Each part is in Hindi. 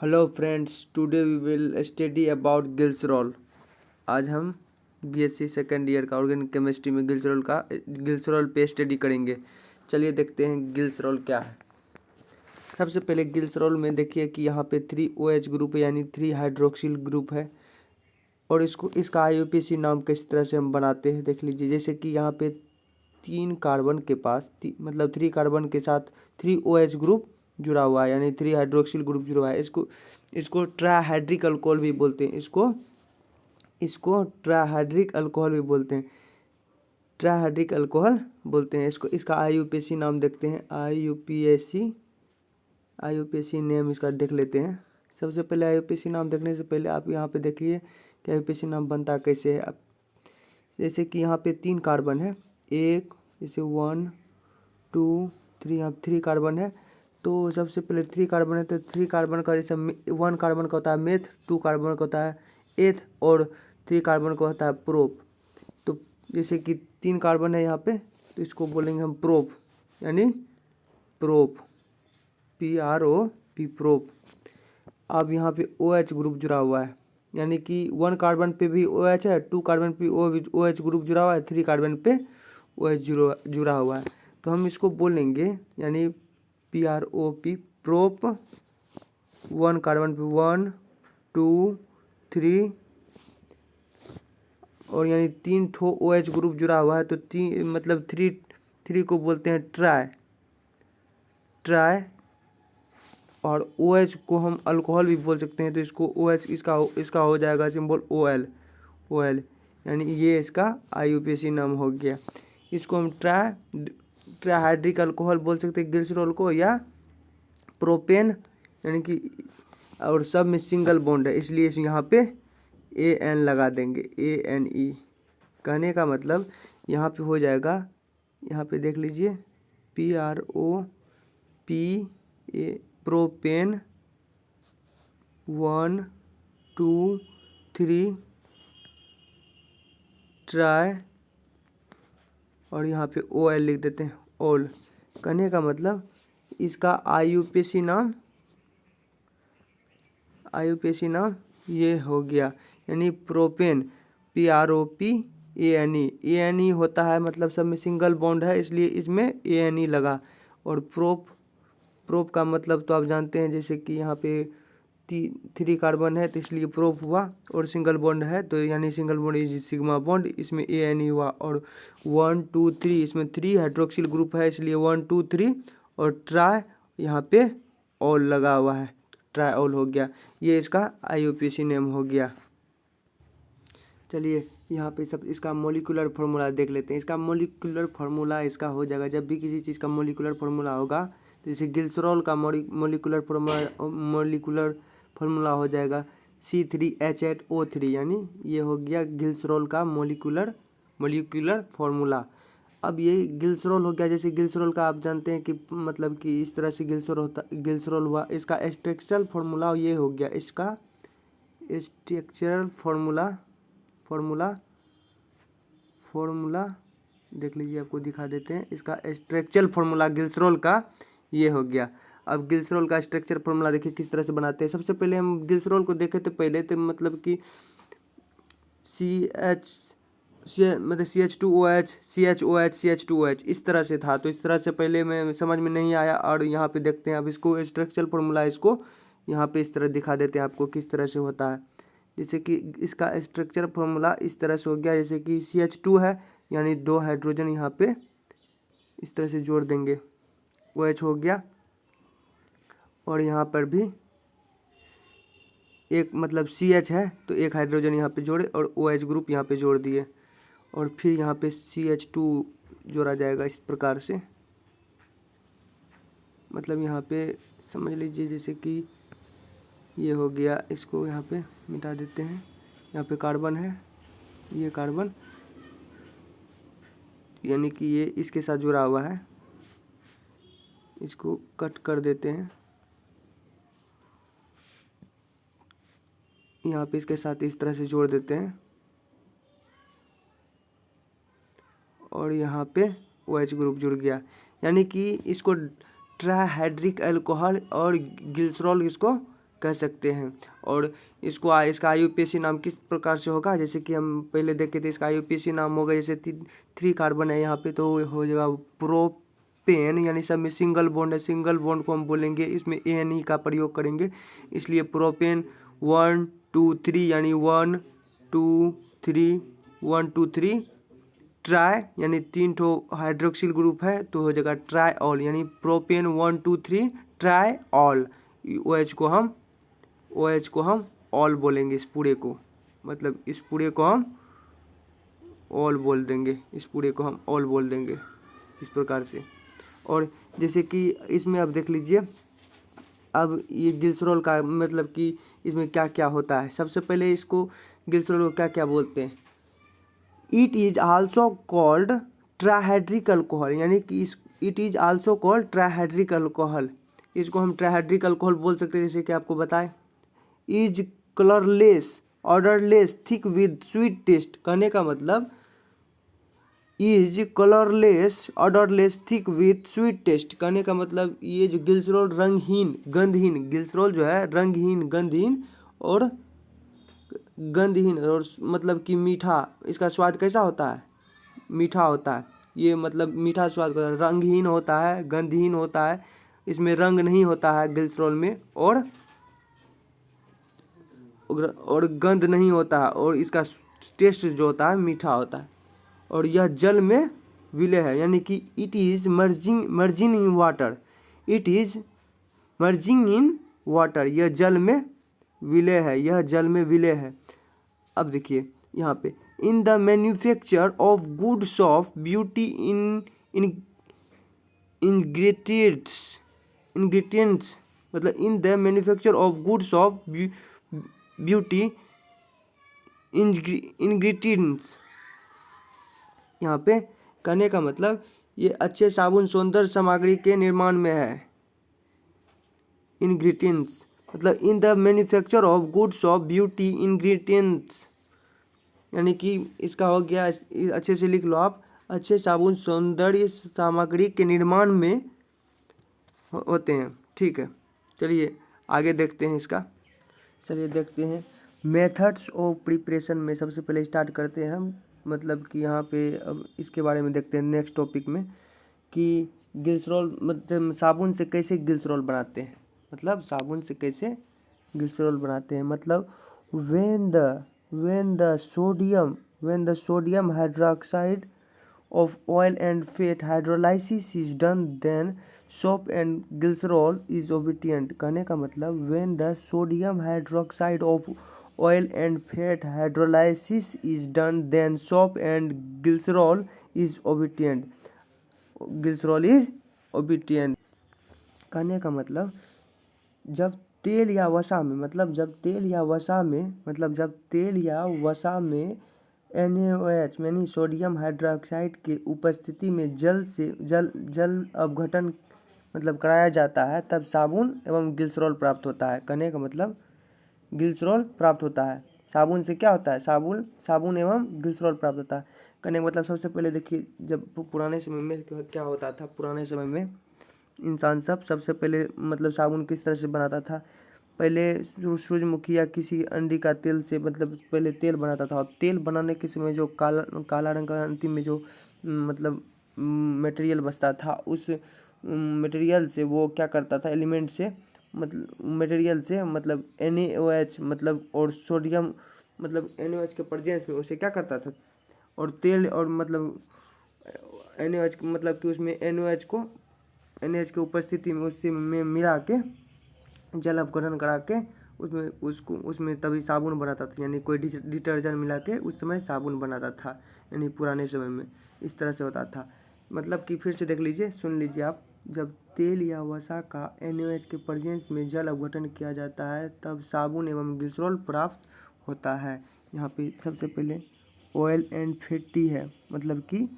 Hello friends, today we will study about glycerol. आज हम बीएससी सेकेंड ईयर का ऑर्गेनिक केमिस्ट्री में गिल्सरॉल पे स्टडी करेंगे। चलिए देखते हैं गिल्सरॉल क्या है। सबसे पहले गिल्सरॉल में देखिए कि यहाँ पे 3OH ग्रुप है, यानी 3 हाइड्रोक्सिल ग्रुप है। और इसका आईयूपीएसी नाम किस तरह से हम बनाते हैं देख लीजिए। जैसे कि यहाँ पे 3 कार्बन के पास मतलब 3 कार्बन के साथ 3OH ग्रुप जुड़ा हुआ है, यानी 3 हाइड्रोक्सिल ग्रुप जुड़ा हुआ है। इसको ट्राइहाइड्रिक अल्कोहल भी बोलते हैं। इसको ट्राइहाइड्रिक अल्कोहल भी बोलते हैं। ट्राइहाइड्रिक अल्कोहल बोलते हैं इसको। इसका आईयूपीएसी नाम देखते हैं। आईयूपीएसी नेम इसका देख लेते हैं। सबसे पहले आईयूपीएसी नाम देखने से पहले आप यहाँ पे देखिए कि आईयूपीएसी नाम बनता कैसे है। अब जैसे कि यहाँ पे 3 कार्बन है, एक जैसे 1 2 3, यहाँ 3 कार्बन है। तो सबसे पहले 3 कार्बन है तो 3 कार्बन का जैसे 1 कार्बन का होता है मेथ, 2 कार्बन का होता है एथ और 3 कार्बन का होता है प्रोप। तो जैसे कि 3 कार्बन है यहाँ पे तो इसको बोलेंगे हम प्रोप, यानी प्रोप, PROP प्रोप। अब यहाँ पे OH ग्रुप जुड़ा हुआ है, यानी कि 1 कार्बन पे भी OH है, 2 कार्बन पे OH ग्रुप जुड़ा हुआ है, 3 कार्बन पे OH जुड़ा हुआ है। तो हम इसको बोलेंगे यानी PROP प्रोप। 1 कार्बन पे 1 2 3 और यानी 3 ठो OH ग्रुप जुड़ा हुआ है। तो 3 मतलब 3 को बोलते हैं ट्राई। और OH को हम अल्कोहल भी बोल सकते हैं। तो इसको OH इसका हो जाएगा सिंबल OL, यानी ये इसका आईयूपीएसी नाम हो गया। इसको हम ट्राइहाइड्रिक अल्कोहल बोल सकते हैं ग्लिसरॉल को, या प्रोपेन, यानी कि और सब में सिंगल बॉन्ड है इसलिए यहाँ पे AN लगा देंगे, ANE। कहने का मतलब यहाँ पे हो जाएगा, यहाँ पे देख लीजिए PROP प्रोपेन 1 2 3 ट्राई और यहाँ पे OL लिख देते हैं, ऑल। कहने का मतलब इसका आईयूपीएसी नाम ये हो गया, यानी प्रोपेन, PROPANE होता है, मतलब सब में सिंगल बॉन्ड है इसलिए इसमें ANE लगा। और प्रोप का मतलब तो आप जानते हैं, जैसे कि यहाँ पे 3 कार्बन है तो इसलिए प्रोप हुआ, और सिंगल बॉन्ड है तो यानी single bond is sigma bond, इसमें ANE हुआ। और 1 2 3 इसमें 3 हाइड्रोक्सिल ग्रुप है इसलिए 1 2 3 और ट्राई यहाँ पे ऑल लगा हुआ है, ट्राई ऑल हो गया। ये इसका आईयूपीएसी नेम हो गया। चलिए यहाँ पे सब इसका मोलिकुलर फार्मूला देख लेते हैं। इसका मोलिकुलर फार्मूला इसका हो जाएगा, जब भी किसी चीज़ का मोलिकुलर फार्मूला होगा तो जैसे गिल्सरॉल का मोलिकुलर फार्मूला हो जाएगा C3H8O3, यानी ये हो गया गिल्सरॉल का मोलिकुलर फार्मूला। अब ये गिल्सरॉल हो गया। जैसे गिल्सरॉल का आप जानते हैं कि मतलब कि इस तरह से गिल्सरॉल हुआ। इसका स्ट्रक्चरल फार्मूला ये हो गया, इसका स्ट्रक्चरल फार्मूला देख लीजिए, आपको दिखा देते हैं। इसका स्ट्रक्चरल फार्मूला गिल्सरॉल का ये हो गया। अब गिल्सरॉल का स्ट्रक्चर फार्मूला देखिए किस तरह से बनाते हैं। सबसे पहले हम गिल्सरॉल को देखे थे पहले, तो मतलब कि मतलब CH2OH CHOH CH2OH इस तरह से था। तो इस तरह से पहले में समझ में नहीं आया, और यहाँ पे देखते हैं अब इसको स्ट्रक्चरल फार्मूला इसको यहाँ पे इस तरह दिखा देते हैं आपको किस तरह से होता है। जैसे कि इसका स्ट्रक्चर फार्मूला इस तरह से हो गया, जैसे कि CH2 है यानी 2 हाइड्रोजन यहाँ पे इस तरह से जोड़ देंगे, OH हो गया। और यहाँ पर भी एक मतलब CH है तो 1 हाइड्रोजन यहाँ पे जोड़े और OH ग्रुप यहाँ पे जोड़ दिए, और फिर यहाँ पे CH2 जोड़ा जाएगा इस प्रकार से। मतलब यहाँ पे समझ लीजिए जैसे कि ये हो गया। इसको यहाँ पे मिटा देते हैं। यहाँ पे कार्बन है, ये कार्बन यानी कि ये इसके साथ जुड़ा हुआ है, इसको कट कर देते हैं। यहाँ पे इसके साथ इस तरह से जोड़ देते हैं, और यहाँ पे OH ग्रुप जुड़ गया, यानी कि इसको ट्राइहाइड्रिक अल्कोहल और ग्लिसरॉल इसको कह सकते हैं। और इसको इसका IUPAC नाम किस प्रकार से होगा, जैसे कि हम पहले देखे थे, इसका IUPAC नाम होगा, जैसे 3 कार्बन है यहाँ पे तो हो जाएगा प्रोपेन, यानी सब में सिंगल बॉन्ड है, सिंगल बॉन्ड को हम बोलेंगे इसमें ANE का प्रयोग करेंगे, इसलिए प्रोपेन 1 2 3 यानी 1 2 3 1 2 3 ट्राई यानी 3 ठो हाइड्रोक्सिल ग्रुप है तो हो जाएगा ट्राईऑल, यानी प्रोपेन 1 2 3 ट्राईऑल। OH को हम ऑल बोलेंगे इस पूरे को, मतलब इस पूरे को हम ऑल बोल देंगे, इस पूरे को हम ऑल बोल देंगे इस प्रकार से। और जैसे कि इसमें अब देख लीजिए, अब ये ग्लिसरॉल का मतलब कि इसमें क्या क्या होता है। सबसे पहले इसको ग्लिसरॉल को क्या क्या बोलते हैं। It is also called trihydric alcohol, यानी कि it is also called trihydric alcohol, इसको हम ट्राइहाइड्रिक अल्कोहल बोल सकते हैं, जैसे कि आपको बताएं। Is colourless odourless thick with sweet taste, कहने का मतलब is colourless odourless thick with sweet taste, कहने का मतलब ये जो ग्लिसरॉल रंगहीन गंधहीन, ग्लिसरॉल जो है रंगहीन गंधहीन और मतलब कि मीठा, इसका स्वाद कैसा होता है, मीठा होता है, ये मतलब मीठा स्वाद का, रंगहीन होता है, गंधहीन होता है, इसमें रंग नहीं होता है ग्लिसरॉल में, और गंध नहीं होता है, और इसका टेस्ट जो होता है मीठा होता है, और यह जल में विलय है, यानी कि it is merging in water, it is merging in water, यह जल में विलय है, यह जल में विलय है। अब देखिए यहाँ पे, in the manufacture of goods of beauty in ingredients मतलब in the manufacture of goods of beauty ingredients, यहाँ पे कहने का मतलब ये अच्छे साबुन सौंदर्य सामग्री के निर्माण में है। इंग्रेडिएंट्स मतलब in the manufacture of goods of beauty ingredients, यानी कि इसका हो गया, अच्छे से लिख लो आप, अच्छे साबुन सौंदर्य सामग्री के निर्माण में होते हैं। ठीक है, चलिए आगे देखते हैं इसका। चलिए देखते हैं मेथड्स ऑफ प्रिपरेशन में सबसे पहले स्टार्ट करते हैं हम, मतलब कि यहाँ पे अब इसके बारे में देखते हैं नेक्स्ट टॉपिक में कि ग्लिसरॉल मतलब साबुन से कैसे ग्लिसरॉल बनाते हैं, मतलब साबुन से कैसे ग्लिसरॉल बनाते हैं, मतलब when the sodium hydroxide of oil and fat hydrolysis is done, then soap and glycerol is obtained, कहने का मतलब when the sodium hydroxide of oil and fat hydrolysis is done, then soap and glycerol is obtained, कहने का मतलब जब तेल या वसा में NaOH यानी सोडियम हाइड्रोक्साइड के उपस्थिति में जल अपघटन मतलब कराया जाता है, तब साबुन एवं ग्लिसरॉल प्राप्त होता है। कहने का मतलब ग्लिसरॉल प्राप्त होता है, साबुन से क्या होता है, साबुन एवं ग्लिसरॉल प्राप्त होता है। कहने का मतलब सबसे पहले देखिए, जब पुराने समय में क्या होता था, पुराने समय में इंसान सबसे पहले मतलब साबुन किस तरह से बनाता था, पहले सूरजमुखी या किसी अंडी का तेल से मतलब पहले तेल बनाता था, और तेल बनाने के समय जो काला रंग का अंतिम में जो मतलब मटेरियल बचता था, उस मटेरियल से वो क्या करता था, एलिमेंट से मतलब NaOH मतलब और सोडियम मतलब NaOH के प्रेजेंस में उसे क्या करता था, और तेल और मतलब NaOH मतलब कि उसमें NaOH के उपस्थिति में उससे में मिला के जल अपघटन करा के उसमें तभी साबुन बनाता था, यानी कोई डिटर्जेंट मिला के उस समय साबुन बनाता था, यानी पुराने समय में इस तरह से होता था। मतलब कि फिर से देख लीजिए, सुन लीजिए आप, जब तेल या वसा का NaOH के प्रेजेंस में जल अपघटन किया जाता है तब साबुन एवं ग्लिसरॉल प्राप्त होता है। यहाँ पे सबसे पहले ऑयल एंड फैटी है, मतलब कि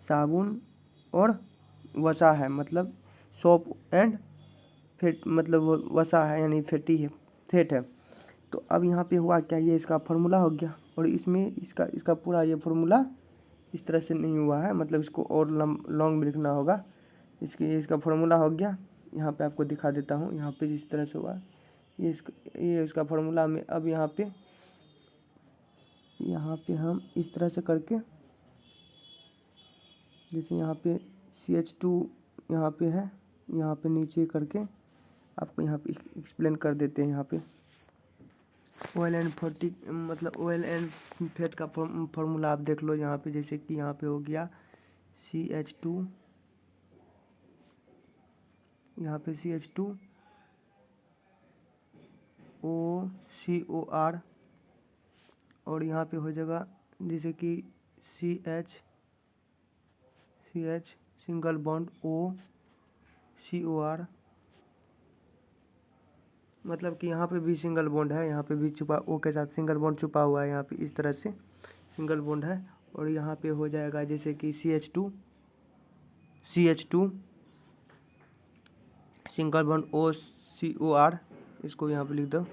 साबुन और वसा है, मतलब सोप एंड फैट मतलब वसा है, यानी फैट है। तो अब यहाँ पे हुआ क्या, ये इसका फार्मूला हो गया, और इसमें इसका पूरा ये फार्मूला इस तरह से नहीं हुआ है, मतलब इसको और लॉन्ग में लिखना होगा। इसका फार्मूला हो गया, यहाँ पे आपको दिखा देता हूँ, यहाँ पे जिस तरह से हुआ ये उसका फार्मूला में। अब यहाँ पे हम इस तरह से करके, जैसे यहाँ पे CH2 यहाँ पे है, यहाँ पे नीचे करके आपको यहाँ पे एक्सप्लेन कर देते हैं। यहाँ पे ऑयल एंड फैट का फार्मूला आप देख लो यहाँ पे। जैसे कि यहाँ पे हो गया CH2, यहाँ पे CH2OCOR, और यहाँ पे हो जाएगा जैसे कि CH सिंगल बॉन्ड OCOR, मतलब कि यहाँ पे भी सिंगल बॉन्ड है, यहाँ पे भी छुपा O के साथ सिंगल बॉन्ड छुपा हुआ है, यहाँ पे इस तरह से सिंगल बॉन्ड है। और यहाँ पे हो जाएगा जैसे कि CH2 सिंगल बॉन्ड OCOR, इसको यहाँ पे लिख दो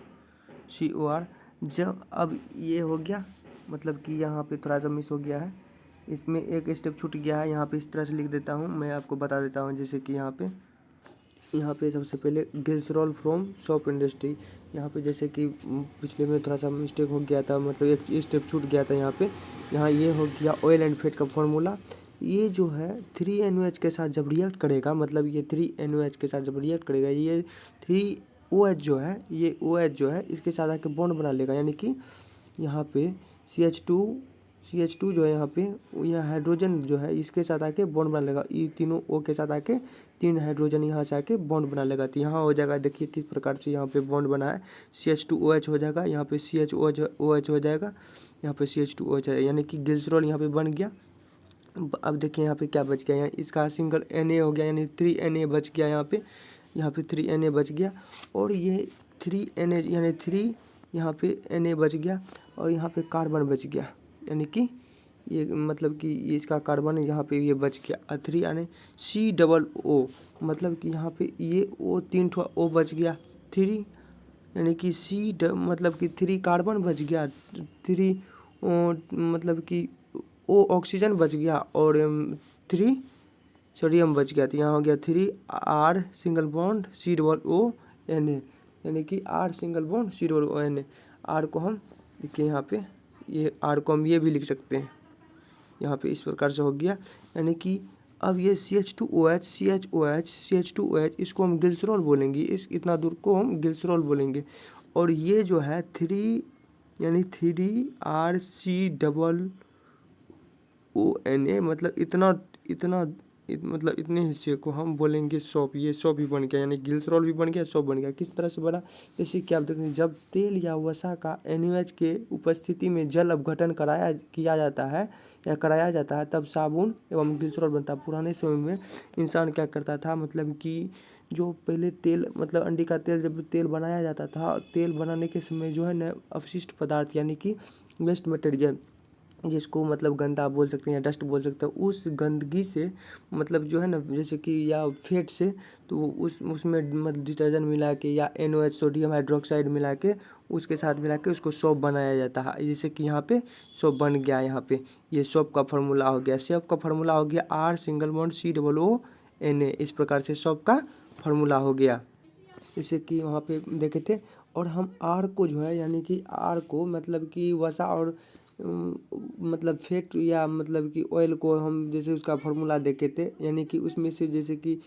COR। जब अब ये हो गया, मतलब कि यहाँ पे थोड़ा सा मिस हो गया है, इसमें एक स्टेप छूट गया है। यहाँ पे इस तरह से लिख देता हूँ, मैं आपको बता देता हूँ। जैसे कि यहाँ पे सबसे पहले ग्लिसरॉल फ्रॉम सोप इंडस्ट्री, यहाँ पे जैसे कि पिछले में थोड़ा सा मिस्टेक हो गया था, मतलब एक स्टेप छूट गया था यहाँ पे। यहाँ ये हो गया ऑयल एंड फैट का फॉर्मूला। ये जो है 3NOH के साथ जब रिएक्ट करेगा, मतलब ये 3NOH के साथ जब रिएक्ट करेगा, ये 3OH जो है, ये OH जो है इसके साथ आके बॉन्ड बना लेगा। यानी कि यहाँ पे CH2 जो है यहाँ पे, यह हाइड्रोजन जो है इसके साथ आके बॉन्ड बना लेगा। ये तीनों O के साथ आके 3 हाइड्रोजन यहाँ से आके बॉन्ड बना लेगा। तो यहाँ हो जाएगा, देखिए किस प्रकार से यहाँ पे बॉन्ड बना है। CH2OH हो जाएगा, यहाँ पे CHOH हो जाएगा, यहाँ पे CH2OH है, यानी कि ग्लिसरॉल यहाँ पे बन गया। अब देखिए यहाँ पे क्या बच गया, यहाँ इसका सिंगल Na हो गया, यानी 3Na बच गया यहाँ पे 3Na बच गया। और ये 3Na यानी 3 यहाँ पे Na बच गया, और यहाँ पे कार्बन बच गया, यानी कि ये मतलब कि ये इसका कार्बन यहाँ पे ये बच गया 3 यानी COO, मतलब कि यहाँ पे ये O 3 ठो O बच गया 3, यानी कि मतलब कि 3 कार्बन बच गया, 3 मतलब कि O ऑक्सीजन बच गया, और 3 सोडियम बच गया। तो यहाँ हो गया 3R सिंगल बॉन्ड COONA, यानी कि R single bond COONA। R को हम देखिए यहाँ पे, ये R को हम ये भी लिख सकते हैं यहाँ पे, इस प्रकार से हो गया। यानी कि अब ये CH2OH इसको हम ग्लिसरॉल बोलेंगे, इस इतना दूर को हम ग्लिसरॉल बोलेंगे। और ये जो है 3 यानी 3RCOONA, मतलब मतलब इतने हिस्से को हम बोलेंगे सोप। ये सोप भी बन गया, यानी ग्लिसरॉल भी बन गया, सोप बन गया। किस तरह से बना, जैसे कि आप देखें, जब तेल या वसा का NaOH के उपस्थिति में जल अपघटन किया जाता है या कराया जाता है, तब साबुन एवं ग्लिसरॉल बनता है। पुराने समय में इंसान क्या करता था, मतलब कि जो पहले तेल, मतलब अंडे का तेल, जब तेल बनाया जाता था, तेल बनाने के समय जो है न अपशिष्ट पदार्थ, यानी कि वेस्ट मटेरियल, जिसको मतलब गंदा बोल सकते हैं या डस्ट बोल सकते हैं, उस गंदगी से मतलब जो है ना, जैसे कि या फैट से, तो उसमें मतलब डिटर्जेंट मिला के या NOH सोडियम हाइड्रोक्साइड मिला के, उसके साथ मिला के उसको सोप बनाया जाता है। जैसे कि यहाँ पे सोप बन गया, यहाँ पे ये सोप का फार्मूला हो गया। सोप का फार्मूला हो गया R सिंगल बॉन्ड COONA, इस प्रकार से सोप का फार्मूला हो गया। जैसे कि वहाँ पे देखे थे। और हम R को जो है, यानी कि R को मतलब कि वसा और मतलब फैट या मतलब कि ऑयल को हम जैसे उसका फार्मूला देखे थे, यानी कि उसमें से जैसे कि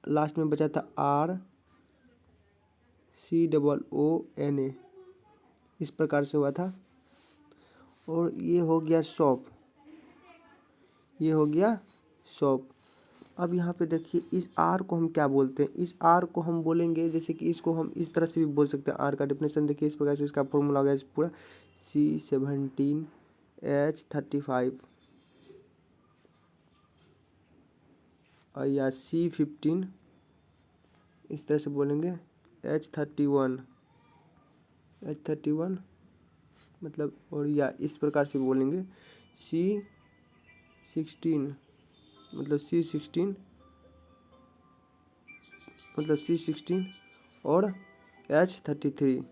लास्ट में बचा था RCOONA, इस प्रकार से हुआ था। और ये हो गया सोप, ये हो गया सोप। अब यहाँ पे देखिए, इस R को हम क्या बोलते हैं, इस R को हम बोलेंगे, जैसे कि इसको हम इस तरह से भी बोल सकते हैं। R का डेफिनेशन देखिए, इस प्रकार से इसका फॉर्मूला हो गया पूरा C17H35 या C15, इस तरह से बोलेंगे H31 मतलब, और या इस प्रकार से बोलेंगे C16 मतलब C16 और H33,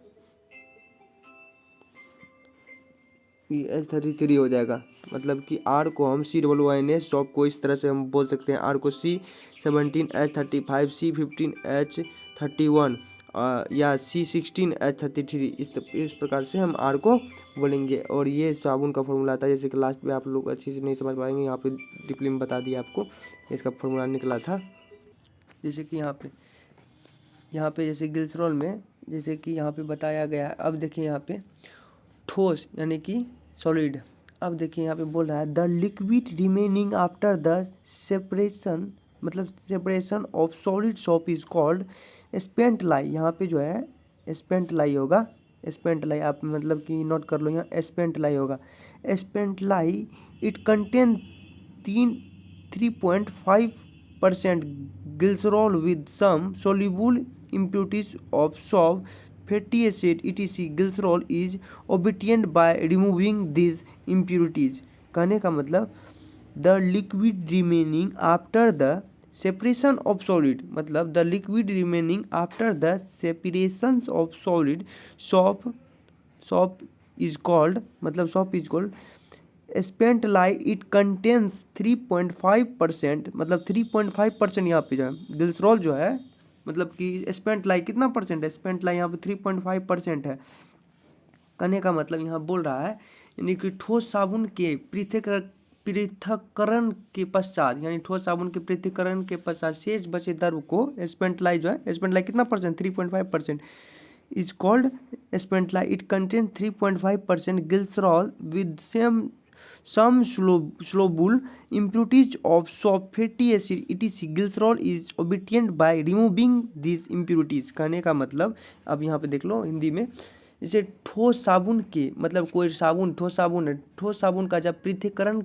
ये H33 हो जाएगा। मतलब कि R को हम COONA सोप को इस तरह से हम बोल सकते हैं। R को C17H35 C15H31 या C16H33, इस प्रकार से हम R को बोलेंगे। और ये साबुन का फॉर्मूला था, जैसे कि लास्ट में आप लोग अच्छे से नहीं समझ पाएंगे, यहाँ पे डीपली में बता दिया आपको, इसका फॉर्मूला निकला था। जैसे कि यहाँ पे जैसे ग्लिसरॉल में जैसे कि यहाँ पे बताया गया है। अब देखिए यहाँ पे ठोस यानी कि सॉलिड। अब देखिए यहाँ पे बोल रहा है the liquid remaining after the separation, मतलब separation of solid soap is called spent lye. यहाँ पे जो है स्पेंट लाई होगा, स्पेंट लाई आप मतलब कि नोट कर लो, यहाँ स्पेंट लाई होगा। Spent lye it contain 3.5% glycerol with some soluble impurities of soap, fatty acid, etc. Glycerol is obtained by removing these impurities. कहने का मतलब the liquid remaining after the separation of solid, मतलब the liquid remaining after the separation of solid soap is called, मतलब soap is called spent lye. It contains 3.5%, मतलब 3.5% यहाँ पे जो है ग्लिसरॉल जो है, मतलब कि स्पेंट लाई कितना परसेंट है, स्पेंट लाई यहाँ पे 3.5% है। कहने का मतलब यहाँ बोल रहा है यानी कि ठोस साबुन के पृथक्करण के पश्चात, यानी ठोस साबुन के पृथक्करण के पश्चात शेष बचे द्रव को स्पेंट लाई जो है, स्पेंट लाई कितना percent, 3.5% is called spent lye. It contain 3.5% glycerol with some soluble impurities of soap, fatty acid, etc. Glycerol is obtained by removing these impurities. कहने का मतलब अब यहाँ पे देख लो हिंदी में, जैसे ठोस साबुन के, मतलब कोई साबुन ठोस साबुन है, ठोस साबुन का जब पृथक्करण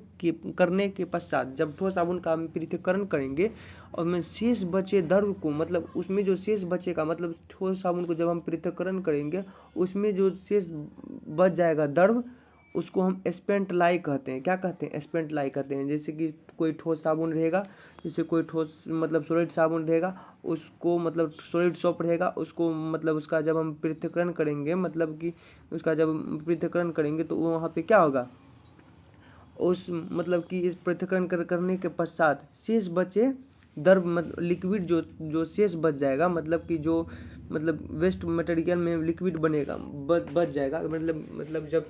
करने के पश्चात, जब ठोस साबुन का हम पृथक्करण करेंगे और में शेष बचे द्रव को, मतलब उसमें जो शेष बचेगा, मतलब ठोस साबुन को जब हम पृथक्करण करेंगे उसमें जो शेष बच जाएगा द्रव, उसको हम स्पेंट लाई कहते हैं। क्या कहते हैं, स्पेंट लाई कहते हैं। जैसे कि कोई ठोस साबुन रहेगा, जैसे कोई ठोस मतलब सॉलिड साबुन रहेगा, उसको मतलब सॉलिड सोप रहेगा, उसको मतलब उसका जब हम पृथक्करण करेंगे, मतलब कि उसका जब पृथक्करण करेंगे तो वहाँ पे क्या होगा, उस मतलब कि इस पृथक्करण करने के पश्चात शेष बचे द्रव, मतलब लिक्विड जो शेष बच जाएगा, मतलब कि जो मतलब वेस्ट मटेरियल में लिक्विड बनेगा, बच जाएगा, मतलब जब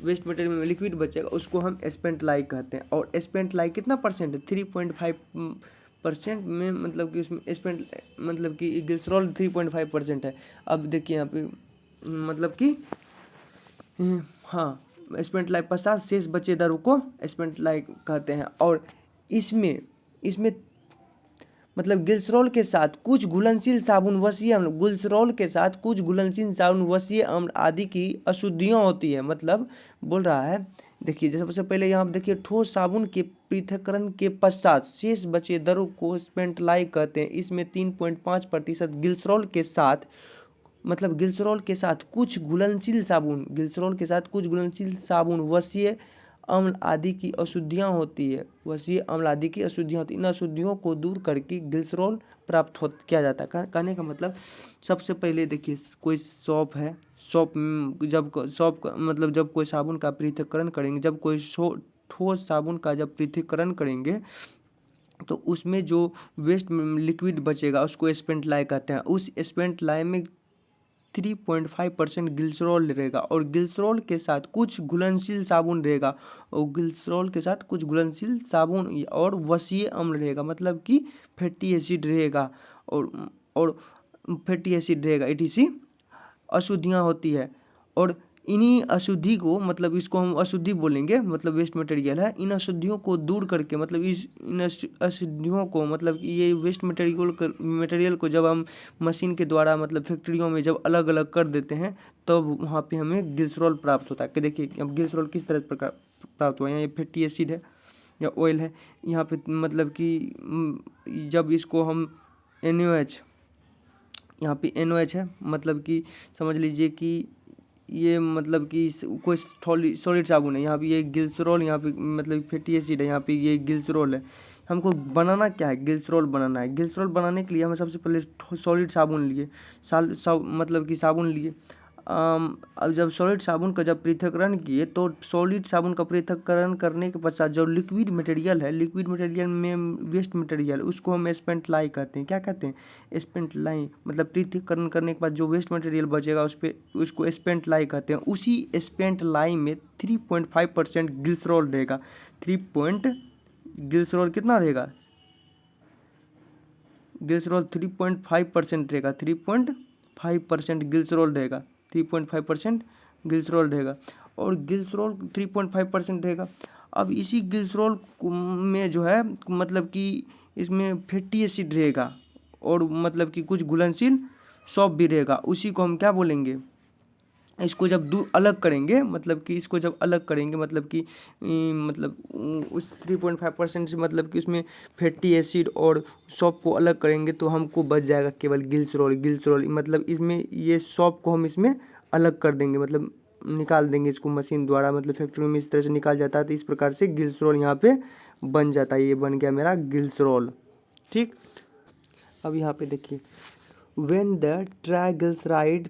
वेस्ट मटेरियल में लिक्विड बचेगा उसको हम स्पेंट लाई कहते हैं। और स्पेंट लाई कितना परसेंट है, 3.5% में, मतलब कि उसमें स्पेंट मतलब कि ग्लिसरॉल 3.5% है। अब देखिए यहाँ पे मतलब कि हाँ, स्पेंट लाई पश्चात शेष बचे द्रव को स्पेंट लाई कहते हैं। और इसमें मतलब ग्लिसरॉल के साथ कुछ घुलनशील साबुन, वसीय अम्ल, ग्लिसरॉल के साथ कुछ घुलनशील साबुन, वसीय अम्ल आदि की अशुद्धियाँ होती है। मतलब बोल रहा है, देखिए जैसे सबसे पहले यहाँ देखिए ठोस साबुन के पृथक्करण के पश्चात शेष बचे द्रव को स्पेंट लाई कहते हैं। इसमें 3.5% ग्लिसरॉल के साथ, मतलब ग्लिसरॉल के साथ कुछ घुलनशील साबुन, ग्लिसरॉल के साथ कुछ घुलनशील साबुन, वसीय अम्ल आदि की अशुद्धियाँ होती है, वसीय अम्ल आदि की अशुद्धियाँ होती है। इन अशुद्धियों को दूर करके ग्लिसरॉल प्राप्त किया जाता है। कहने का मतलब सबसे पहले देखिए कोई सॉप है, सॉप जब सॉप मतलब जब कोई साबुन का पृथक्करण करेंगे, जब कोई ठोस साबुन का जब पृथक्करण करेंगे तो उसमें जो वेस्ट लिक्विड बचेगा उसको स्पेंट लाई कहते हैं। उस स्पेंट लाई में 3.5% ग्लिसरॉल रहेगा और ग्लिसरॉल के साथ कुछ घुलनशील साबुन रहेगा, और ग्लिसरॉल के साथ कुछ घुलनशील साबुन और वसीय अम्ल रहेगा, मतलब कि फैटी एसिड रहेगा और फैटी एसिड रहेगा, etc अशुद्धियाँ होती है। और इन्हीं अशुद्धि को, मतलब इसको हम अशुद्धि बोलेंगे, मतलब वेस्ट मटेरियल है। इन अशुद्धियों को दूर करके, मतलब इन अशुद्धियों को, मतलब ये वेस्ट मटेरियल को जब हम मशीन के द्वारा, मतलब फैक्ट्रियों में जब अलग अलग कर देते हैं तब वहाँ पे हमें ग्लिसरॉल प्राप्त होता है। कि देखिए अब ग्लिसरॉल किस तरह प्रकार प्राप्त हुआ है, ये फैटी एसिड है या ऑयल है यहाँ पे, मतलब कि जब इसको हम NaOH, यहाँ पे NaOH है, मतलब कि समझ लीजिए कि ये मतलब कि कोई सॉलिड साबुन है, यहाँ पे ये ग्लिसरॉल, यहाँ पे मतलब फैटी एसिड है, यहाँ पे ये ग्लिसरॉल है। हमको बनाना क्या है, ग्लिसरॉल बनाना है। ग्लिसरॉल बनाने के लिए हमें सबसे पहले सॉलिड साबुन लिए, मतलब कि साबुन लिए। अब जब सॉलिड साबुन का जब पृथक्करण किए तो सॉलिड साबुन का पृथक्करण करने के पश्चात जो लिक्विड मटेरियल है, लिक्विड मटेरियल में वेस्ट मटेरियल, उसको हम स्पेंट लाई कहते हैं। क्या कहते हैं? स्पेंट लाई। मतलब पृथक्करण करने के बाद जो वेस्ट मटेरियल बचेगा उसको स्पेंट लाई कहते हैं। उसी स्पेंट लाई में 3.5% ग्लिसरॉल रहेगा। ग्लिसरॉल कितना रहेगा? ग्लिसरॉल 3.5% रहेगा। 3.5% ग्लिसरॉल रहेगा। 3.5% ग्लिसरॉल रहेगा और ग्लिसरॉल 3.5% रहेगा। अब इसी ग्लिसरॉल में जो है मतलब कि इसमें फैटी एसिड रहेगा और मतलब कि कुछ घुलनशील सॉल्ट भी रहेगा। उसी को हम क्या बोलेंगे? इसको जब अलग करेंगे, मतलब कि इसको जब अलग करेंगे मतलब कि मतलब उस 3.5% से मतलब कि उसमें फैटी एसिड और सॉल्ट को अलग करेंगे तो हमको बच जाएगा केवल ग्लिसरॉल। मतलब इसमें ये सॉल्ट को हम इसमें अलग कर देंगे, मतलब निकाल देंगे इसको मशीन द्वारा। मतलब फैक्ट्री में इस तरह से निकाल जाता है। तो इस प्रकार से ग्लिसरॉल यहाँ पे बन जाता है। ये बन गया मेरा ग्लिसरॉल। ठीक, अब यहाँ पे देखिए, when the triglyceride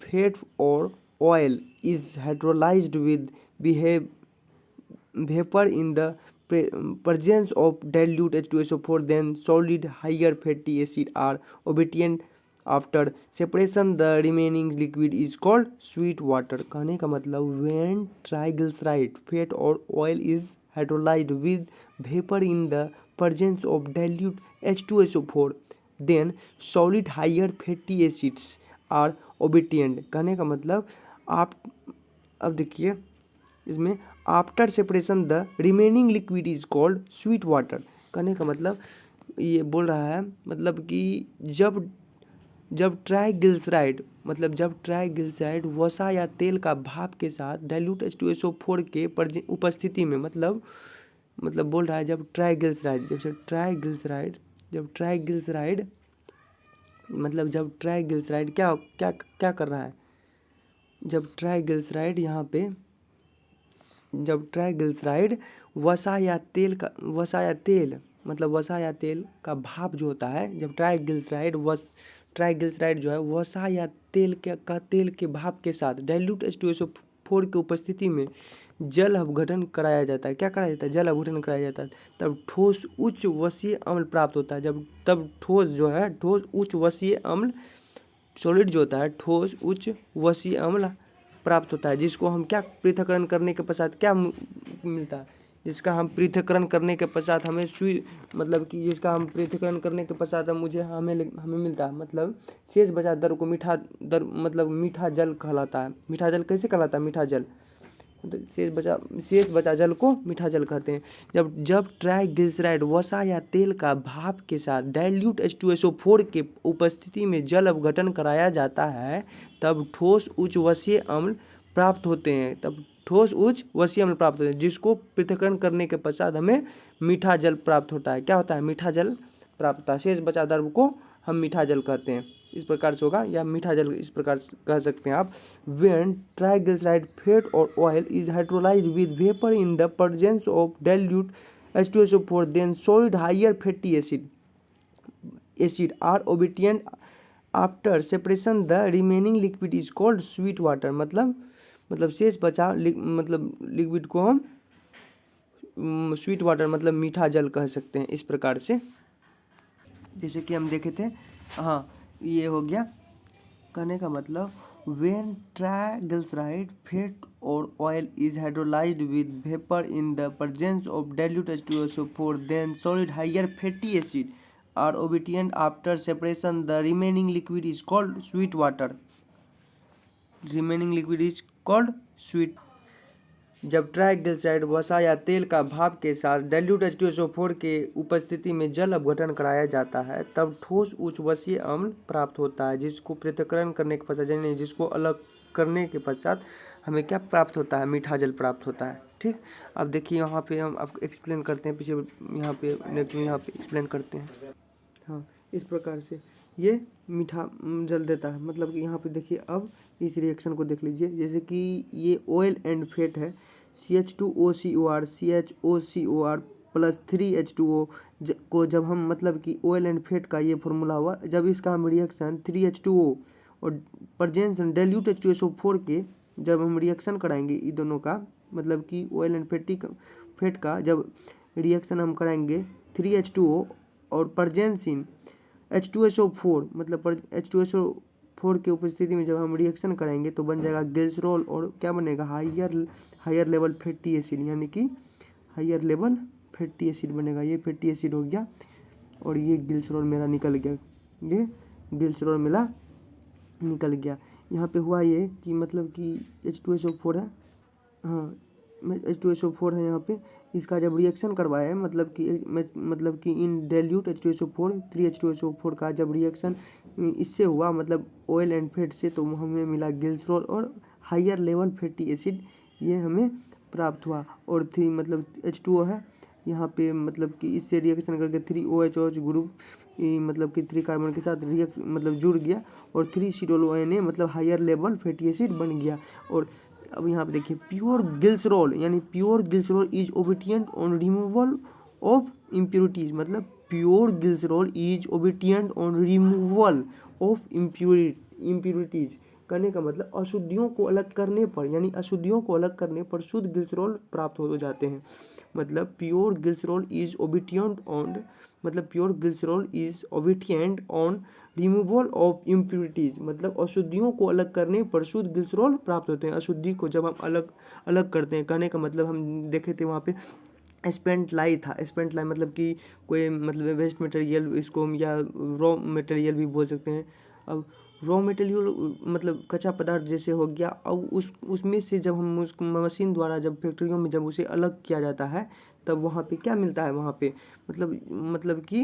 fat or oil is hydrolyzed with vapor in the presence of dilute H2SO4, then solid higher fatty acid are obtained. After separation the remaining liquid is called sweet water। कहने का मतलब when triglyceride fat or oil is hydrolyzed with vapor in the presence of dilute H2SO4, then solid higher fatty acids are obtained। कहने का मतलब आप अब देखिए इसमें after separation the remaining liquid is called sweet water. कहने का मतलब ये बोल रहा है मतलब कि जब ट्राइग्लिसराइड वसा या तेल का भाप के साथ डाइल्यूट H2SO4 के उपस्थिति में मतलब बोल रहा है जब ट्राइग्लिसराइड क्या क्या क्या कर रहा है? जब ट्राइग्लिसराइड यहाँ पे जब ट्राइग्लिसराइड वसा या तेल का भाप जो होता है, जब ट्राइग्लिसराइड जो है वसा या तेल के भाप के साथ डाइल्यूट H2SO4 की उपस्थिति में जल अपघटन कराया जाता है। क्या कराया जाता है? जल अपघटन कराया जाता है। तब ठोस उच्च वसीय अम्ल प्राप्त होता है। तब ठोस उच्च वसीय अम्ल, सॉलिड जो होता है ठोस उच्च वसीय अम्ल प्राप्त होता है, जिसको हम क्या पृथक्करण करने के पश्चात क्या मिलता है? जिसका हम पृथक्करण करने के पश्चात हमें हमें मिलता है मतलब शेष बचा दर को मीठा जल कहलाता है। मीठा जल कैसे कहलाता है? मीठा जल शेष बचा जल को मीठा जल कहते हैं। जब ट्राइग्लिसराइड वसा या तेल का भाप के साथ डाइल्यूट H2SO4 के उपस्थिति में जल अपघटन कराया जाता है तब ठोस उच्च वसीय अम्ल प्राप्त होते हैं। जिसको पृथक्करण करने के पश्चात हमें मीठा जल प्राप्त होता है। क्या होता है? मीठा जल प्राप्त होता है। शेष बचा द्रव को हम मीठा जल कहते हैं। इस प्रकार से होगा, या मीठा जल इस प्रकार कह सकते हैं आप। When triglyceride fat or oil is hydrolyzed with vapor in the presence of dilute H2SO4, then solid higher fatty acid are obtained. After separation the remaining liquid is called sweet water। मतलब शेष बचा लिक्विड को हम स्वीट वाटर मतलब मीठा जल कह सकते हैं। इस प्रकार से जैसे कि हम देखे थे, हाँ ये हो गया। कहने का मतलब when triglyceride fat or oil is hydrolyzed with vapor in the presence of dilute H2SO4, then solid higher fatty acid are obtained. After separation the remaining liquid is called sweet water। जब ट्राइग्लिसराइड वसा या तेल का भाप के साथ डाइल्यूट H2SO4 के उपस्थिति में जल अपघटन कराया जाता है तब ठोस उच्च वसीय अम्ल प्राप्त होता है, जिसको पृथक्करण करने के पश्चात जिसको अलग करने के पश्चात हमें क्या प्राप्त होता है? मीठा जल प्राप्त होता है। ठीक, अब देखिए यहाँ पे हम आपको एक्सप्लेन करते हैं। पीछे यहाँ पे एक्सप्लेन करते हैं। हाँ, इस प्रकार से ये मीठा जल देता है। मतलब कि यहाँ पे देखिए, अब इस रिएक्शन को देख लीजिए। जैसे कि ये ऑयल एंड फैट है, CH2OCOR CHOCOR प्लस 3H2O को जब हम मतलब कि ऑयल एंड फैट का ये फॉर्मूला हुआ, जब इसका हम रिएक्शन 3H2O और प्रेजेंस डाइल्यूट H2SO4 के जब हम रिएक्शन कराएंगे इन दोनों का, मतलब कि ऑयल एंड फैट का जब रिएक्शन हम कराएंगे 3H2O और प्रेजेंस इन H2SO4, मतलब H2SO4 की उपस्थिति में जब हम रिएक्शन कराएंगे तो बन जाएगा ग्लिसरॉल, और क्या बनेगा हायर लेवल फैटी एसिड, यानी कि हायर लेवल फैटी एसिड बनेगा। ये फैटी एसिड हो गया और ये ग्लिसरॉल मेरा निकल गया, ये ग्लिसरॉल मेरा निकल गया। यहाँ पे हुआ ये कि मतलब कि H2SO4 है, हाँ H2SO4 है यहाँ पे, इसका जब रिएक्शन करवाया मतलब कि इन डाइल्यूट H2SO4 3H2SO4 का जब रिएक्शन इससे हुआ, मतलब ऑयल एंड फैट से, तो हमें मिला ग्लिसरॉल और हायर लेवल फैटी एसिड, ये हमें प्राप्त हुआ। और मतलब H2O है यहाँ पे, मतलब कि इससे रिएक्शन करके 3OH ग्रुप मतलब कि 3 कार्बन के साथ मतलब जुड़ गया और 3-COONA मतलब हायर लेवल फैटी एसिड बन गया। और अब यहाँ पे देखिए प्योर ग्लिसरॉल, यानी pure glycerol is obedient on removal of impurities, मतलब pure glycerol is obedient on removal of impurities. करने का मतलब अशुद्धियों को अलग करने पर, यानी अशुद्धियों को अलग करने पर शुद्ध ग्लिसरॉल प्राप्त हो जाते हैं। मतलब pure glycerol is obedient on, मतलब pure glycerol is obedient on removal of impurities, मतलब अशुद्धियों को अलग करने पर शुद्ध ग्लिसरॉल प्राप्त होते हैं। अशुद्धि को जब हम अलग करते हैं, कहने का मतलब हम देखे थे वहाँ पे स्पेंट लाई था, स्पेंट लाई मतलब कि कोई मतलब वेस्ट मटेरियल, इसको हम या रॉ मटेरियल भी बोल सकते हैं। अब रॉ मटेरियल मतलब कच्चा पदार्थ जैसे हो गया, अब उसमें से जब हम उस मशीन द्वारा जब फैक्ट्रियों में जब उसे अलग किया जाता है तब वहाँ पे क्या मिलता है, वहाँ पे मतलब कि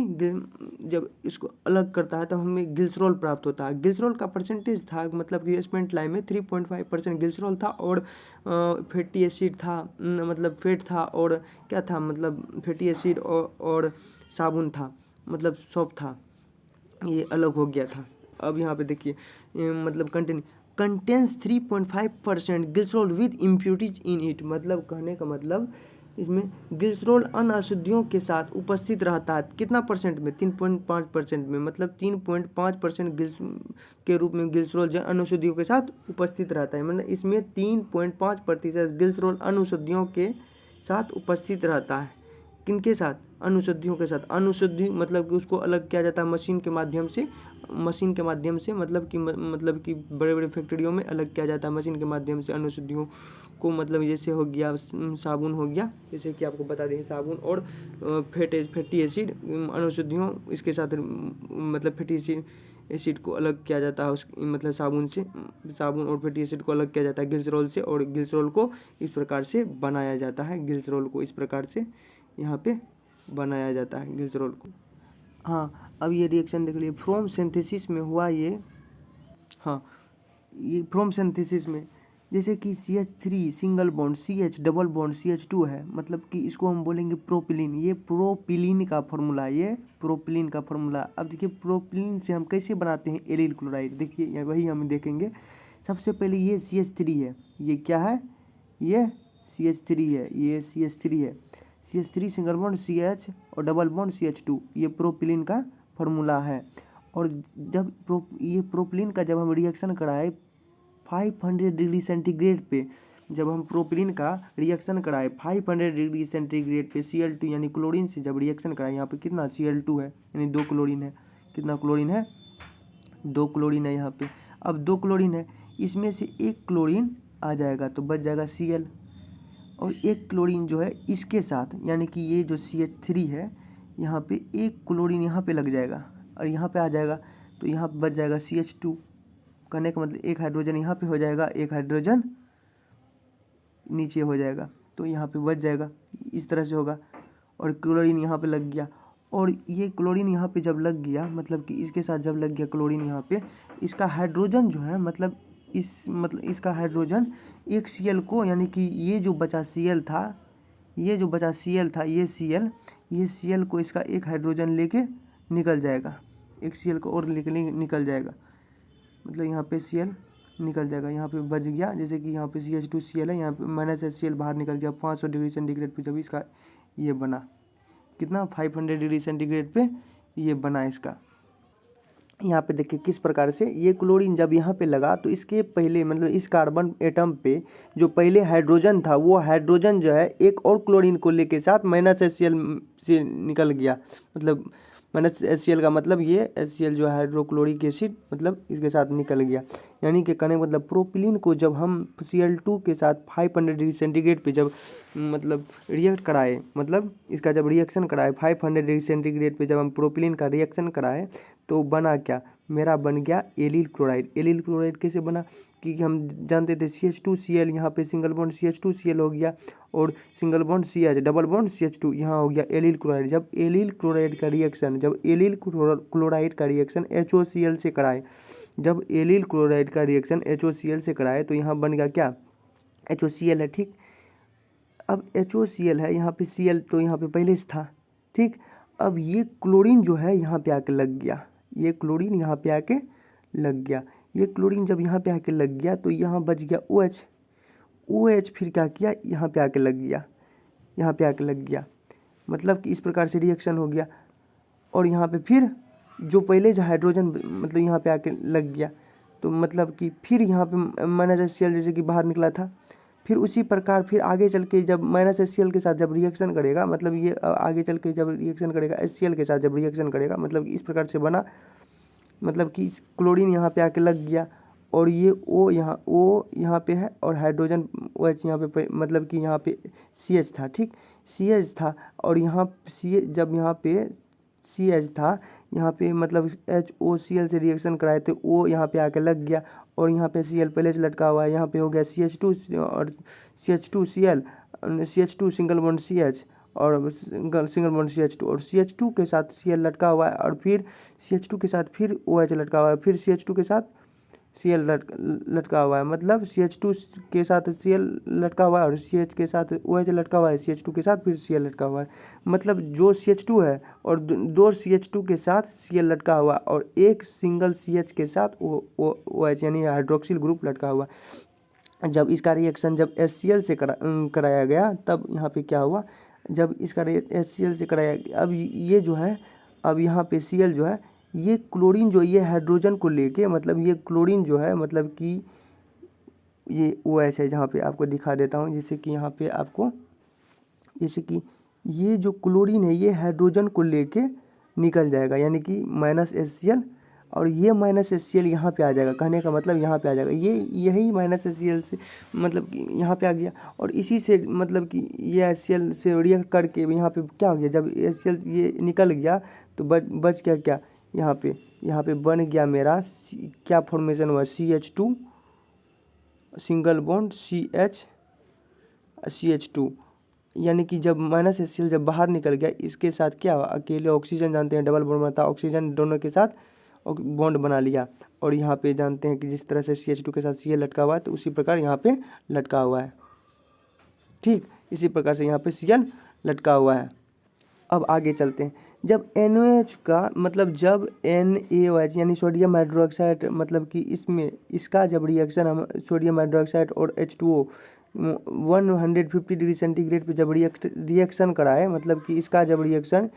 जब इसको अलग करता है तब हमें ग्लिसरॉल प्राप्त होता है। ग्लिसरॉल का परसेंटेज था, मतलब कि स्पेंट लाइन में 3.5% ग्लिसरॉल था और फैटी एसिड था, मतलब फैट था, और क्या था मतलब फैटी एसिड और साबुन था, मतलब सॉप था, ये अलग हो गया था। अब यहाँ पे देखिए मतलब contains 3.5% glycerol with impurities in it, मतलब कहने का मतलब इसमें ग्लिसरॉल अन्य अशुद्धियों के साथ उपस्थित रहता है। कितना परसेंट में, 3.5% में, मतलब 3.5% के रूप में ग्लिसरॉल जो अन्य अशुद्धियों के साथ उपस्थित रहता है। मतलब इसमें 3.5% ग्लिसरॉल अन्य अशुद्धियों के साथ उपस्थित रहता है। किनके साथ, अनुशुद्धियों के साथ। अनुशुद्धि मतलब कि उसको अलग किया जाता है मशीन के माध्यम से, मतलब कि बड़े बड़े फैक्ट्रियों में अलग किया जाता है मशीन के माध्यम से अनुशुद्धियों को। मतलब जैसे हो गया साबुन हो गया, जैसे कि आपको बता दें साबुन और फैटी एसिड अनुशुद्धियों इसके साथ, मतलब फैटी एसिड को अलग किया जाता है उस मतलब साबुन और फैटी एसिड को अलग किया जाता है ग्लिसरॉल से, और ग्लिसरॉल को इस प्रकार से बनाया जाता है, ग्लिसरॉल को इस प्रकार से यहाँ पे बनाया जाता है ग्लिसरॉल को। हाँ अब ये रिएक्शन देख लीजिए, फ्रॉम सिंथेसिस में हुआ ये, हाँ ये फ्रॉम सिंथेसिस में जैसे कि CH3 single bond CH double bond CH2 है, मतलब कि इसको हम बोलेंगे प्रोपिलीन। ये प्रोपिलीन का फॉर्मूला, ये प्रोपिलीन का फॉर्मूला। अब देखिए प्रोपिलीन से हम कैसे बनाते हैं एलिल क्लोराइड, देखिए वही हम देखेंगे। सबसे पहले ये CH3 है, ये क्या है, ये CH3 है, ये CH3 है, CH3 सिंगल बॉन्ड CH और डबल बॉन्ड CH2, ये प्रोपिलीन का फॉर्मूला है। और जब ये प्रोपिलीन का जब हम रिएक्शन कराए 500 डिग्री सेंटीग्रेड पे, जब हम प्रोपिलीन का रिएक्शन कराए 500 डिग्री सेंटीग्रेड पे Cl2 यानी क्लोरीन से जब रिएक्शन कराए, यहाँ पे कितना Cl2 है, यानी 2 क्लोरीन है। कितना क्लोरीन है, 2 क्लोरीन है यहाँ पे। अब 2 क्लोरीन है, इसमें से 1 क्लोरीन आ जाएगा तो बच जाएगा Cl, और 1 क्लोरीन जो है इसके साथ, यानी कि ये जो CH3 है यहाँ पे 1 क्लोरीन यहाँ पे लग जाएगा और यहाँ पे आ जाएगा, तो यहाँ पे बच जाएगा CH2। करने का मतलब 1 हाइड्रोजन यहाँ पे हो जाएगा, 1 हाइड्रोजन नीचे हो जाएगा, तो यहाँ पे बच जाएगा, इस तरह से होगा। और क्लोरीन यहाँ पे लग गया, और ये क्लोरीन यहाँ पे जब लग गया, मतलब कि इसके साथ जब लग गया क्लोरीन यहाँ पे, इसका हाइड्रोजन जो है मतलब इसका हाइड्रोजन एक Cl को, यानी कि ये जो बचा Cl था, ये Cl को इसका एक हाइड्रोजन लेके निकल जाएगा, एक Cl को और निकल जाएगा, मतलब यहाँ पे Cl निकल जाएगा, यहाँ पे बच गया। जैसे कि यहाँ पे CH2Cl है, यहाँ पे -HCl बाहर निकल गया 500 डिग्री सेंटीग्रेड पे, जब इसका ये बना कितना 500 डिग्री सेंटीग्रेड पे ये बना इसका। यहाँ पे देखिए किस प्रकार से ये क्लोरीन जब यहाँ पे लगा तो इसके पहले मतलब इस कार्बन एटम पे जो पहले हाइड्रोजन था वो हाइड्रोजन जो है एक और क्लोरीन को लेके साथ -HCl से निकल गया। मतलब -HCl का मतलब ये HCl जो हाइड्रोक्लोरिक एसिड मतलब इसके साथ निकल गया। यानी कि कहने का मतलब प्रोपिलीन को जब हम Cl2 के साथ 500 डिग्री सेंटीग्रेड पे जब मतलब रिएक्ट कराए, मतलब इसका जब रिएक्शन कराए 500 डिग्री सेंटीग्रेड पे जब हम प्रोपिलीन का रिएक्शन कराए तो बना क्या, मेरा बन गया एलिल क्लोराइड। एलिल क्लोराइड कैसे बना कि हम जानते थे CH2Cl, यहाँ पे सिंगल बॉन्ड CH2Cl हो गया और single bond CH, double bond CH2, यहाँ हो गया एलिल क्लोराइड। जब एलिल क्लोराइड का रिएक्शन, जब एलिल क्लोराइड का रिएक्शन HOCl से कराए, जब एलिल क्लोराइड का रिएक्शन HOCl से कराए तो यहाँ बन गया क्या, HOCl है। ठीक, अब HOCl है, यहाँ पे Cl तो यहाँ पे पहले से था। ठीक, अब ये क्लोरीन जो है यहाँ पे आके लग गया, ये क्लोरीन यहाँ पे आके लग गया। ये क्लोरीन जब यहाँ पे आके लग गया तो यहाँ बच गया OH। OH फिर क्या किया, यहाँ पे आके लग गया, यहाँ पे आके लग गया। मतलब कि इस प्रकार से रिएक्शन हो गया। और यहाँ पे फिर जो पहले जो हाइड्रोजन मतलब यहाँ पे आके लग गया तो मतलब कि फिर यहाँ पे -HCl जैसे कि बाहर निकला था, फिर उसी प्रकार फिर आगे चल के जब -HCl के साथ जब रिएक्शन करेगा, मतलब ये आगे चल के जब रिएक्शन करेगा HCl के साथ जब रिएक्शन करेगा, मतलब इस प्रकार से बना, मतलब कि इस क्लोरीन यहाँ पे आके लग गया और ये O यहाँ पे है और हाइड्रोजन OH यहाँ पे मतलब कि यहाँ पे CH था। ठीक, CH था और यहाँ जब यहाँ पे CH था, यहाँ पे मतलब HOCl से रिएक्शन कराए थे, O यहाँ पे आके लग गया और यहाँ पे Cl पहले से लटका हुआ है, यहाँ पे हो गया CH2 और CH2Cl, CH2 single bond CH और सिंगल बॉन्ड CH2 और CH2 के साथ Cl लटका हुआ है और फिर CH2 के साथ फिर OH लटका हुआ है, फिर CH2 के साथ Cl लटका हुआ है, मतलब CH2 के साथ Cl लटका हुआ है और CH के साथ OH लटका हुआ है, CH2 के साथ फिर Cl लटका हुआ है। मतलब जो CH2 है और दो CH2 के साथ Cl लटका हुआ और एक सिंगल CH के साथ OH यानी हाइड्रोक्सिल ग्रुप लटका हुआ। जब इसका रिएक्शन जब HCl से कराया गया तब यहाँ पे क्या हुआ, जब इसका HCl से कराया, अब ये जो है, अब यहाँ पे Cl जो है, ये क्लोरीन जो ये हाइड्रोजन को लेके, मतलब ये क्लोरीन जो है मतलब कि ये OH है, जहाँ पे आपको दिखा देता हूँ, जैसे कि यहाँ पे आपको, जैसे कि ये जो क्लोरीन है ये हाइड्रोजन को लेके निकल जाएगा, यानी कि -HCl और ये -HCl यहाँ पे आ जाएगा। कहने का मतलब यहाँ पे आ जाएगा, ये यही -HCl से मतलब कि यहाँ पे आ गया और इसी से मतलब कि ये HCl से रिएक्ट करके यहाँ पे क्या हो गया, जब HCl ये निकल गया तो बच गया क्या, यहाँ पे बन गया मेरा क्या फॉर्मेशन हुआ, CH2 सिंगल बॉन्ड CH2, यानी कि जब -HCl जब बाहर निकल गया इसके साथ क्या हुआ, अकेले ऑक्सीजन जानते हैं डबल बॉन्ड बनता है, ऑक्सीजन दोनों के साथ बॉन्ड बना लिया और यहाँ पे जानते हैं कि जिस तरह से CH2 के साथ Cl लटका हुआ है तो उसी प्रकार यहाँ पे लटका हुआ है। ठीक, इसी प्रकार से यहाँ पे Cl लटका हुआ है। अब आगे चलते हैं, जब NaOH का मतलब जब NaOH यानी सोडियम हाइड्रोक्साइड मतलब कि इसमें इसका जब रिएक्शन हम सोडियम हाइड्रोक्साइड और H2O 150 डिग्री सेंटीग्रेड पे जब रिएक्शन कराए, मतलब कि इसका रिएक्शन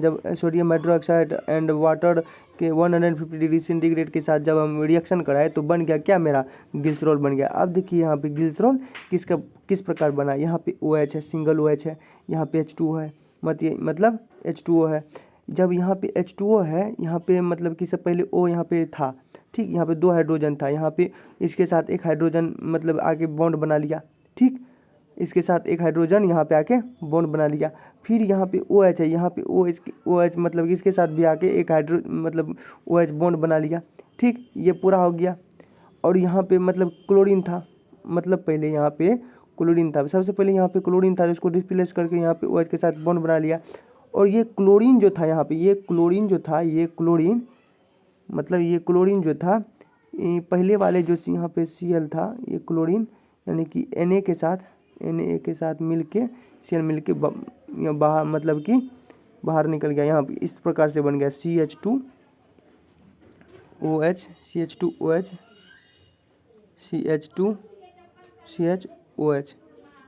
जब सोडियम हाइड्रोक्साइड एंड वाटर के 150 डिग्री सेंटीग्रेड के साथ जब हम रिएक्शन कराए तो बन गया क्या, मेरा ग्लिसरॉल बन गया। अब देखिए यहाँ पे ग्लिसरॉल किस प्रकार बना, यहाँ पे OH है, सिंगल OH है, यहाँ पे H2O है, मतलब H2O है। जब यहाँ पे H2O है, यहाँ पे मतलब कि सब पहले O यहाँ पे था। ठीक, यहाँ पे 2 हाइड्रोजन था, यहाँ पे इसके साथ एक हाइड्रोजन मतलब आके बॉन्ड बना लिया। ठीक, इसके साथ एक हाइड्रोजन यहाँ पे आके बॉन्ड बना लिया। फिर यहाँ पे OH है, यहाँ पे OH मतलब इसके साथ भी आके एक मतलब OH बॉन्ड बना लिया। ठीक, ये पूरा हो गया। और यहाँ पे मतलब क्लोरीन था, मतलब पहले यहाँ पे क्लोरीन था, सबसे पहले यहाँ पे क्लोरीन था, इसको रिप्लेस करके यहाँ पे OH के साथ बॉन्ड बना लिया। और ये क्लोरीन जो था यहाँ पे, ये क्लोरीन जो था, ये क्लोरीन मतलब ये क्लोरीन जो था, पहले वाले जो यहाँ पे Cl था, ये क्लोरीन यानी कि Na के साथ मिल के Cl मिल के बाहर मतलब कि बाहर निकल गया। यहाँ पे इस प्रकार से बन गया CH2OH CH2OH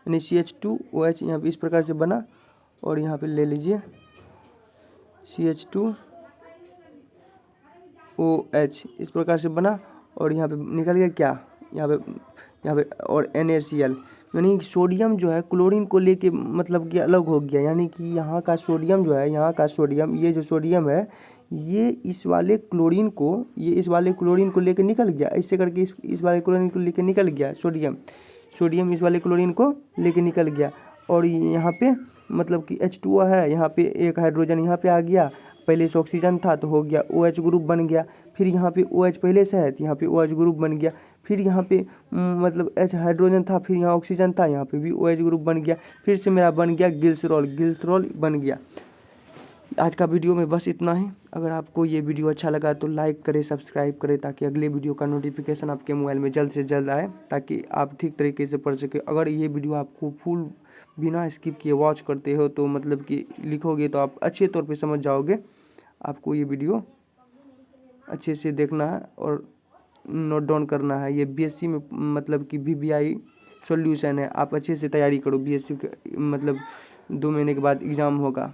यानी CH2OH यहाँ पे इस प्रकार से बना। और यहाँ पे ले लीजिए CH2 OH इस प्रकार से बना और यहाँ पे निकल गया क्या, यहाँ पे और NaCl, यानी सोडियम जो है क्लोरीन को लेके मतलब कि अलग हो गया, यानी कि यहाँ का सोडियम जो है, यहाँ का सोडियम, ये जो सोडियम है ये इस वाले क्लोरीन को लेके निकल गया, ऐसे करके इस वाले क्लोरीन को लेके निकल गया सोडियम इस वाले क्लोरीन को लेके निकल गया। और यहाँ पे मतलब कि H2O है, यहाँ पे एक हाइड्रोजन यहाँ पे आ गया, पहले से ऑक्सीजन था तो हो गया OH ग्रुप बन गया, फिर यहाँ पे OH पहले से है तो यहाँ पे OH ग्रुप बन गया, फिर यहाँ पे मतलब H हाइड्रोजन था, फिर यहाँ ऑक्सीजन था, यहाँ पे भी OH ग्रुप बन गया, फिर से मेरा बन गया ग्लिसरॉल बन गया। आज का वीडियो में बस इतना ही। अगर आपको ये वीडियो अच्छा लगा तो लाइक करें, सब्सक्राइब करें, ताकि अगले वीडियो का नोटिफिकेशन आपके मोबाइल में जल्द से जल्द आए, ताकि आप ठीक तरीके से पढ़ सके। अगर ये वीडियो आपको फुल बिना स्किप किए वॉच करते हो तो मतलब कि लिखोगे तो आप अच्छे तौर पे समझ जाओगे। आपको ये वीडियो अच्छे से देखना है और नोट डाउन करना है। ये BSc में मतलब कि VBI सॉल्यूशन है, आप अच्छे से तैयारी करो। BSc के मतलब 2 महीने के बाद एग्ज़ाम होगा।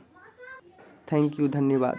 थैंक यू, धन्यवाद।